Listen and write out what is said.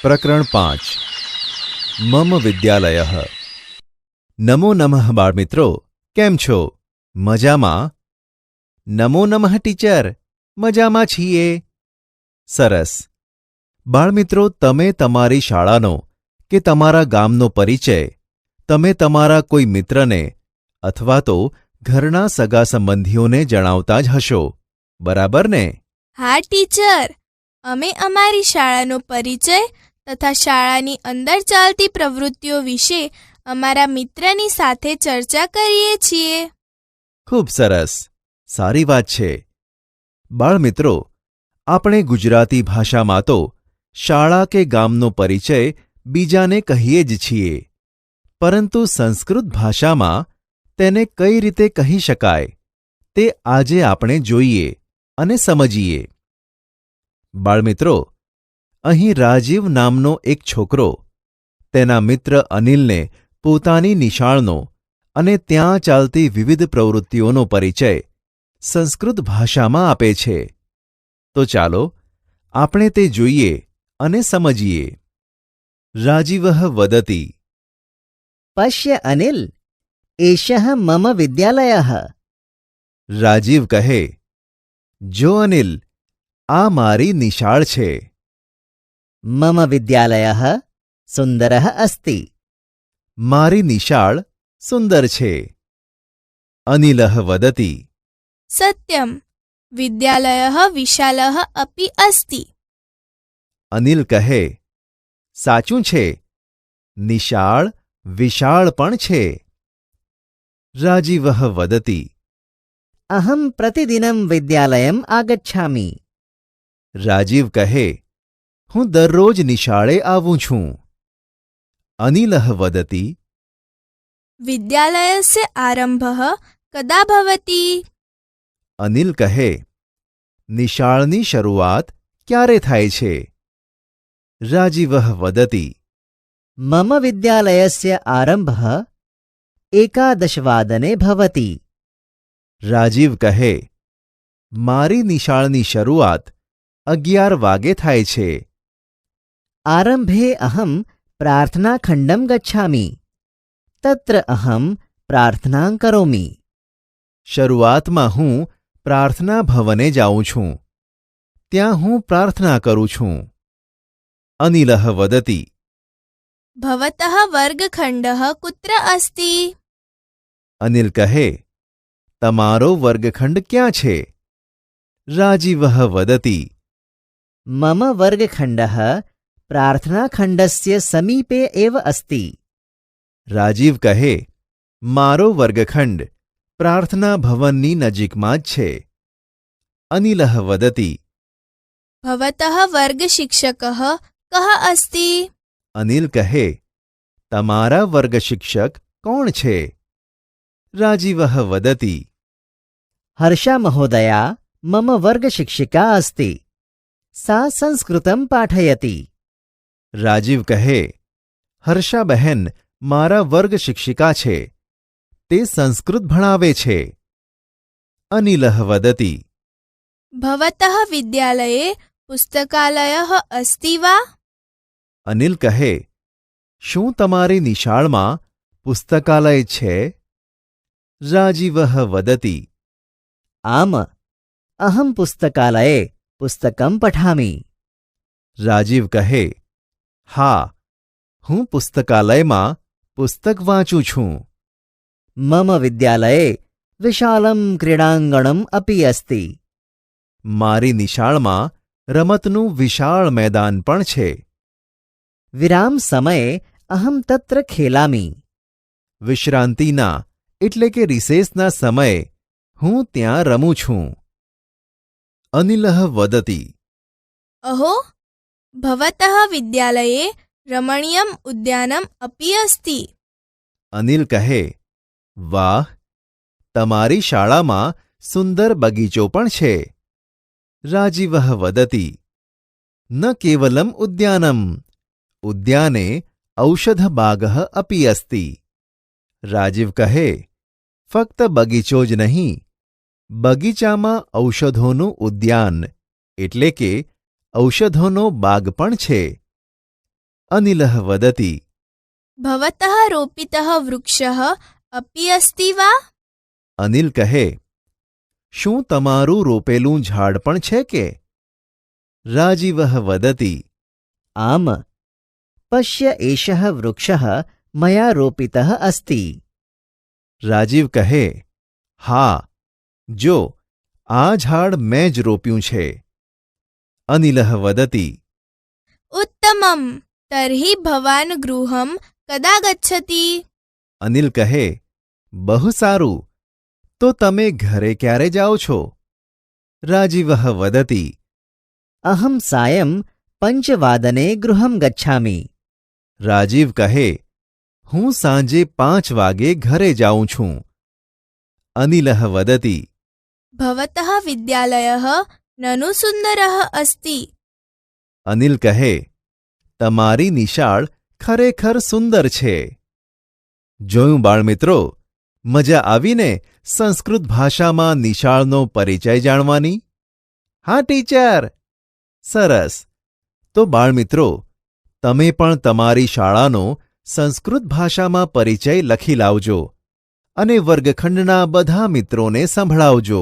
પ્રકરણ 5 મમ વિદ્યાલયઃ. નમો નમઃ બાળમિત્રો, કેમ છો? મજામાં? નમો નમઃ ટીચર, મજામાં છીએ. સરસ. બાળમિત્રો, તમે તમારી શાળાનો કે તમારા ગામનો પરિચય તમે તમારા કોઈ મિત્રને અથવા તો ઘરના સગા સંબંધીઓને જણાવતા જ હશો, બરાબર ને? હા ટીચર, અમે અમારી શાળાનો પરિચય તથા શાળાની અંદર ચાલતી પ્રવૃત્તિઓ વિશે અમારા મિત્રની સાથે ચર્ચા કરીએ છીએ. ખૂબ સરસ, સારી વાત છે. બાળમિત્રો, આપણે ગુજરાતી ભાષામાં તો શાળા કે ગામનો પરિચય બીજાને કહીએ જ છીએ, પરંતુ સંસ્કૃત ભાષામાં તેને કઈ રીતે કહી શકાય તે આજે આપણે જોઈએ અને સમજીએ. બાળમિત્રો, અહીં રાજીવ નામનો એક છોકરો તેના મિત્ર અનિલને પોતાની નિશાળનો અને ત્યાં ચાલતી વિવિધ પ્રવૃત્તિઓનો પરિચય સંસ્કૃત ભાષામાં આપે છે. તો ચાલો આપણે તે જોઈએ અને સમજીએ. રાજીવઃ વદતિ. પશ્ય અનિલ, એષઃ મમ વિદ્યાલયઃ. રાજીવ કહે, જો અનિલ, આ મારી નિશાળ છે. મમ વિદ્યાલયઃ સુંદરઃ અસ્તિ. મારી નિશાળ સુંદર છે. અનિલઃ વદતિ. સત્યમ, વિદ્યાલયઃ વિશાલઃ અપી અસ્તિ. અનિલ કહે, સાચું છે, નિશાળ વિશાળ પણ છે. રાજીવઃ વદતિ. અહં પ્રતિદિનં વિદ્યાલયમ આગચ્છામિ. રાજીવ કહે, હું દરરોજ નિશાળે આવું છું. અનિલઃ વદતિ. વિદ્યાલયસ્ય આરંભઃ કદા ભવતિ? અનિલ કહે, નિશાળની શરૂઆત ક્યારે થાય છે? રાજીવઃ વદતિ. મમ વિદ્યાલયસ્ય આરંભઃ એકાદશવાદને ભવતિ. રાજીવ કહે, મારી નિશાળની શરૂઆત 11 વાગે થાય છે. આરંભે અહં પ્રાર્થનાખંડં ગચ્છામિ. તત્ર અહં પ્રાર્થનાં કરોમિ. શરૂઆતમાં હું પ્રાર્થના ભવને જાઉં છું. ત્યાં હું પ્રાર્થના કરું છું. અનિલઃ વદતિ. ભવતઃ વર્ગખંડઃ કુત્ર અસ્તિ? અનિલ કહે, તમારો વર્ગખંડ ક્યાં છે? રાજીવઃ વદતિ. મમ વર્ગખંડઃ પ્રાર્થનાખંડસ્ય સમીપે એવ અસ્તિ. રાજીવ કહે, મારો વર્ગખંડ પ્રાર્થના ભવનની નજીકમાં જ છે. અનિલઃ વદતિ. ભવતઃ વર્ગશિક્ષકઃ કઃ અસ્તિ? અનિલ કહે, તમારા વર્ગશિક્ષક કોણ છે? રાજીવઃ વદતિ. હર્ષા મહોદયા મમ વર્ગશિક્ષિકા અસ્તિ. સા સંસ્કૃતં પાઠયતિ. રાજીવ કહે, હર્ષાબહેન મારા વર્ગશિક્ષિકા છે. તે સંસ્કૃત ભણાવે છે. અનિલઃ વદતિ. ભવતઃ વિદ્યાલયે પુસ્તકાલયઃ અસ્તિ વા? અનિલ કહે, શું તમારી નિશાળમાં પુસ્તકાલય છે? રાજીવઃ વદતિ. આમ, અહં પુસ્તકાલયે પુસ્તકં પઠામિ. રાજીવ કહે, હા, હું પુસ્તકાલયમાં પુસ્તક વાંચું છું. મમ વિદ્યાલયે વિશાલં ક્રીડાંગણમ અપી અસ્તિ. મારી નિશાળમાં રમતનું વિશાળ મેદાન પણ છે. વિરામ સમયે અહં તત્ર ખેલામિ. વિશ્રાંતિના એટલે કે રિસેસના સમયે હું ત્યાં રમું છું. અનિલઃ વદતિ. અહો, ભવતઃ વિદ્યાલયે રમણીયમ ઉદ્યાનમ અપી અસ્તિ. અનિલ કહે, વાહ, તમારી શાળામાં સુંદર બગીચો પણ છે. રાજીવઃ વદતિ. ન કેવલમ ઉદ્યાનમ, ઉદ્યાને ઔષધબાગઃ અપી અસ્તિ. રાજીવ કહે, ફક્ત બગીચો જ નહીં, બગીચામાં ઔષધોનું ઉદ્યાન એટલે કે ઔષધોનો બાગ પણ છે. અનિલઃ વદતિ. ભવતઃ રોપિતઃ વૃક્ષઃ અપી અસ્તિ વા? અનિલ કહે, શું તમારું રોપેલું ઝાડ પણ છે કે? રાજીવઃ વદતિ. આમ પશ્ય એષઃ વૃક્ષઃ મયા રોપિતઃ અસ્તિ. રાજીવ કહે, હા, જો આ ઝાડ મેં જ રોપ્યું છે. અનિલઃ વદતિ. ઉત્તમમ તર્હિ ભવાન ગૃહં કદા ગચ્છતિ? અનિલ કહે, બહુ સારું, તો તમે ઘરે ક્યારે જાઓ છો? રાજીવઃ વદતિ. અહં સાયં પંચવાદને ગૃહં ગચ્છામિ. રાજીવ કહે, હું સાંજે 5 વાગે ઘરે જાઉં છું. અનિલઃ વદતિ. ભવતઃ વિદ્યાલયઃ નનુ સુંદરઃ અસ્તિ. અનિલ કહે, તમારી નિશાળ ખરેખર સુંદર છે. જોયું બાળમિત્રો, મજા આવીને સંસ્કૃત ભાષામાં નિશાળનો પરિચય જાણવાની? હા ટીચર. સરસ. તો બાળમિત્રો, તમે પણ તમારી શાળાનો સંસ્કૃત ભાષામાં પરિચય લખી લાવજો અને વર્ગખંડના બધા મિત્રોને સંભળાવજો.